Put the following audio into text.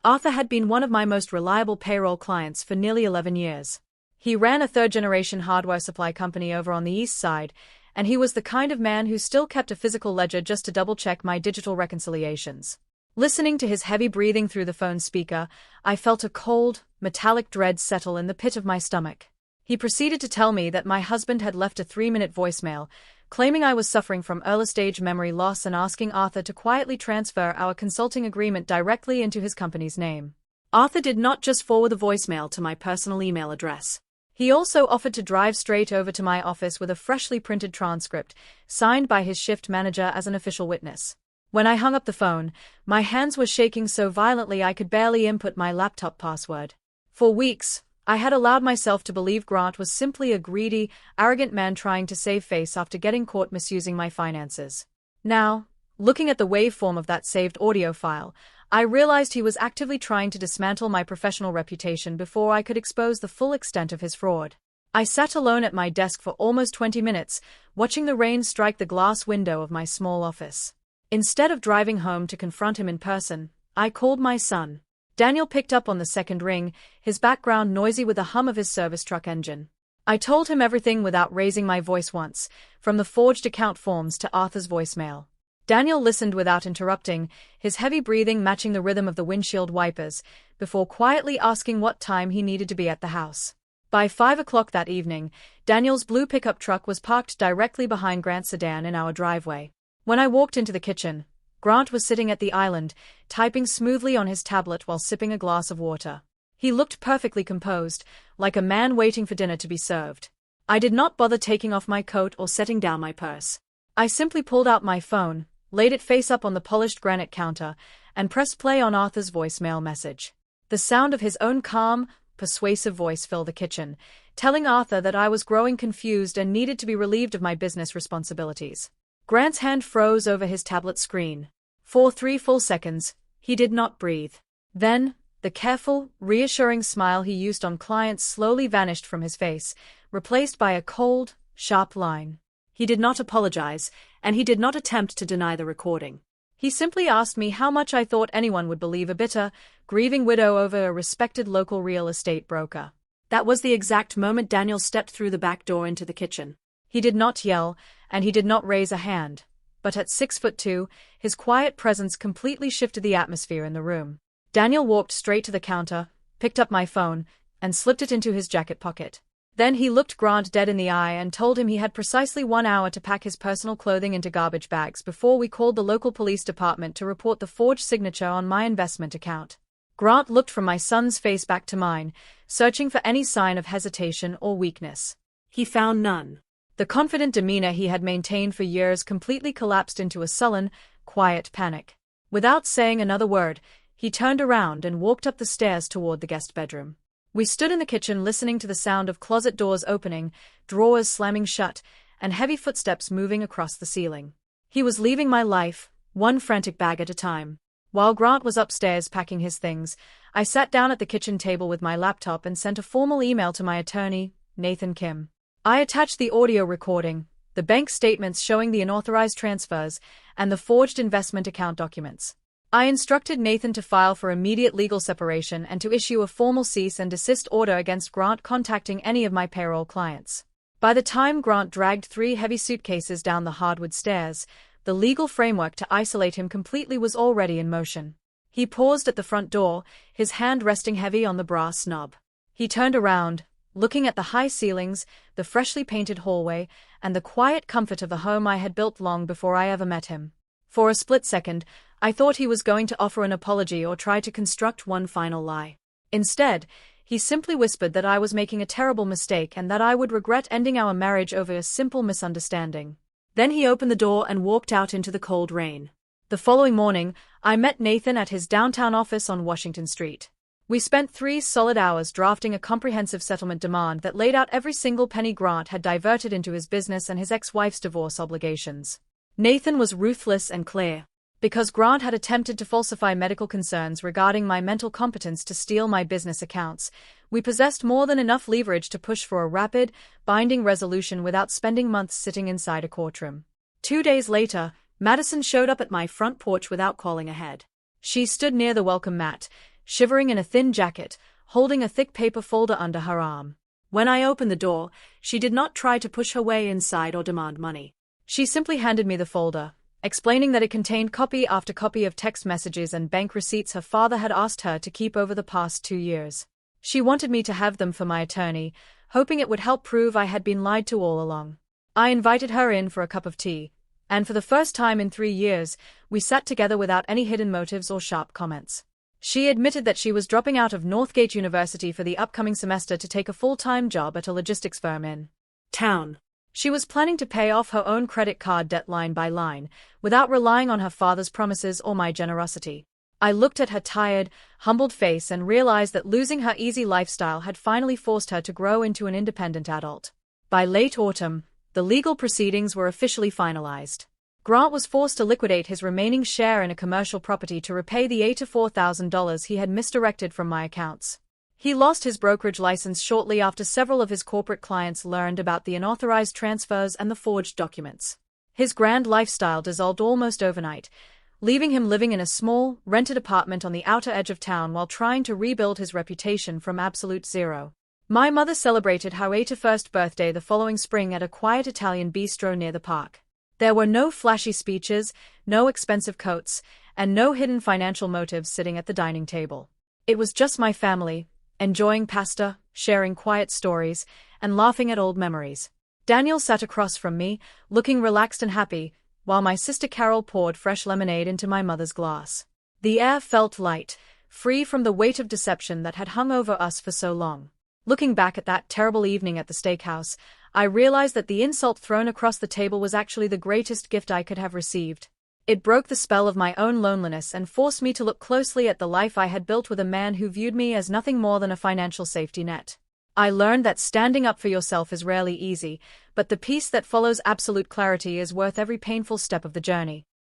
Arthur had been one of my most reliable payroll clients for nearly 11 years. He ran a third-generation hardware supply company over on the east side, and he was the kind of man who still kept a physical ledger just to double-check my digital reconciliations. Listening to his heavy breathing through the phone speaker, I felt a cold, metallic dread settle in the pit of my stomach. He proceeded to tell me that my husband had left a 3-minute voicemail, claiming I was suffering from early-stage memory loss and asking Arthur to quietly transfer our consulting agreement directly into his company's name. Arthur did not just forward the voicemail to my personal email address. He also offered to drive straight over to my office with a freshly printed transcript, signed by his shift manager as an official witness. When I hung up the phone, my hands were shaking so violently I could barely input my laptop password. For weeks, I had allowed myself to believe Grant was simply a greedy, arrogant man trying to save face after getting caught misusing my finances. Now, looking at the waveform of that saved audio file, I realized he was actively trying to dismantle my professional reputation before I could expose the full extent of his fraud. I sat alone at my desk for almost 20 minutes, watching the rain strike the glass window of my small office. Instead of driving home to confront him in person, I called my son. Daniel picked up on the second ring, his background noisy with the hum of his service truck engine. I told him everything without raising my voice once, from the forged account forms to Arthur's voicemail. Daniel listened without interrupting, his heavy breathing matching the rhythm of the windshield wipers, before quietly asking what time he needed to be at the house. By 5 o'clock that evening, Daniel's blue pickup truck was parked directly behind Grant's sedan in our driveway. When I walked into the kitchen, Grant was sitting at the island, typing smoothly on his tablet while sipping a glass of water. He looked perfectly composed, like a man waiting for dinner to be served. I did not bother taking off my coat or setting down my purse. I simply pulled out my phone, laid it face up on the polished granite counter, and pressed play on Arthur's voicemail message. The sound of his own calm, persuasive voice filled the kitchen, telling Arthur that I was growing confused and needed to be relieved of my business responsibilities. Grant's hand froze over his tablet screen. For 3 full seconds, he did not breathe. Then, the careful, reassuring smile he used on clients slowly vanished from his face, replaced by a cold, sharp line. He did not apologize, and he did not attempt to deny the recording. He simply asked me how much I thought anyone would believe a bitter, grieving widow over a respected local real estate broker. That was the exact moment Daniel stepped through the back door into the kitchen. He did not yell, and he did not raise a hand, but at 6'2", his quiet presence completely shifted the atmosphere in the room. Daniel walked straight to the counter, picked up my phone, and slipped it into his jacket pocket. Then he looked Grant dead in the eye and told him he had precisely 1 hour to pack his personal clothing into garbage bags before we called the local police department to report the forged signature on my investment account. Grant looked from my son's face back to mine, searching for any sign of hesitation or weakness. He found none. The confident demeanor he had maintained for years completely collapsed into a sullen, quiet panic. Without saying another word, he turned around and walked up the stairs toward the guest bedroom. We stood in the kitchen listening to the sound of closet doors opening, drawers slamming shut, and heavy footsteps moving across the ceiling. He was leaving my life, one frantic bag at a time. While Grant was upstairs packing his things, I sat down at the kitchen table with my laptop and sent a formal email to my attorney, Nathan Kim. I attached the audio recording, the bank statements showing the unauthorized transfers, and the forged investment account documents. I instructed Nathan to file for immediate legal separation and to issue a formal cease and desist order against Grant contacting any of my payroll clients. By the time Grant dragged 3 heavy suitcases down the hardwood stairs, the legal framework to isolate him completely was already in motion. He paused at the front door, his hand resting heavy on the brass knob. He turned around, looking at the high ceilings, the freshly painted hallway, and the quiet comfort of the home I had built long before I ever met him. For a split second, I thought he was going to offer an apology or try to construct one final lie. Instead, he simply whispered that I was making a terrible mistake and that I would regret ending our marriage over a simple misunderstanding. Then he opened the door and walked out into the cold rain. The following morning, I met Nathan at his downtown office on Washington Street. We spent 3 solid hours drafting a comprehensive settlement demand that laid out every single penny Grant had diverted into his business and his ex-wife's divorce obligations. Nathan was ruthless and clear. Because Grant had attempted to falsify medical concerns regarding my mental competence to steal my business accounts, we possessed more than enough leverage to push for a rapid, binding resolution without spending months sitting inside a courtroom. 2 days later, Madison showed up at my front porch without calling ahead. She stood near the welcome mat, shivering in a thin jacket, holding a thick paper folder under her arm. When I opened the door, she did not try to push her way inside or demand money. She simply handed me the folder, explaining that it contained copy after copy of text messages and bank receipts her father had asked her to keep over the past 2 years. She wanted me to have them for my attorney, hoping it would help prove I had been lied to all along. I invited her in for a cup of tea, and for the first time in 3 years, we sat together without any hidden motives or sharp comments. She admitted that she was dropping out of Northgate University for the upcoming semester to take a full-time job at a logistics firm in town. She was planning to pay off her own credit card debt line by line, without relying on her father's promises or my generosity. I looked at her tired, humbled face and realized that losing her easy lifestyle had finally forced her to grow into an independent adult. By late autumn, the legal proceedings were officially finalized. Grant was forced to liquidate his remaining share in a commercial property to repay the $84,000 he had misdirected from my accounts. He lost his brokerage license shortly after several of his corporate clients learned about the unauthorized transfers and the forged documents. His grand lifestyle dissolved almost overnight, leaving him living in a small, rented apartment on the outer edge of town while trying to rebuild his reputation from absolute zero. My mother celebrated her 81st birthday the following spring at a quiet Italian bistro near the park. There were no flashy speeches, no expensive coats, and no hidden financial motives sitting at the dining table. It was just my family, enjoying pasta, sharing quiet stories, and laughing at old memories. Daniel sat across from me, looking relaxed and happy, while my sister Carol poured fresh lemonade into my mother's glass. The air felt light, free from the weight of deception that had hung over us for so long. Looking back at that terrible evening at the steakhouse, I realized that the insult thrown across the table was actually the greatest gift I could have received. It broke the spell of my own loneliness and forced me to look closely at the life I had built with a man who viewed me as nothing more than a financial safety net. I learned that standing up for yourself is rarely easy, but the peace that follows absolute clarity is worth every painful step of the journey.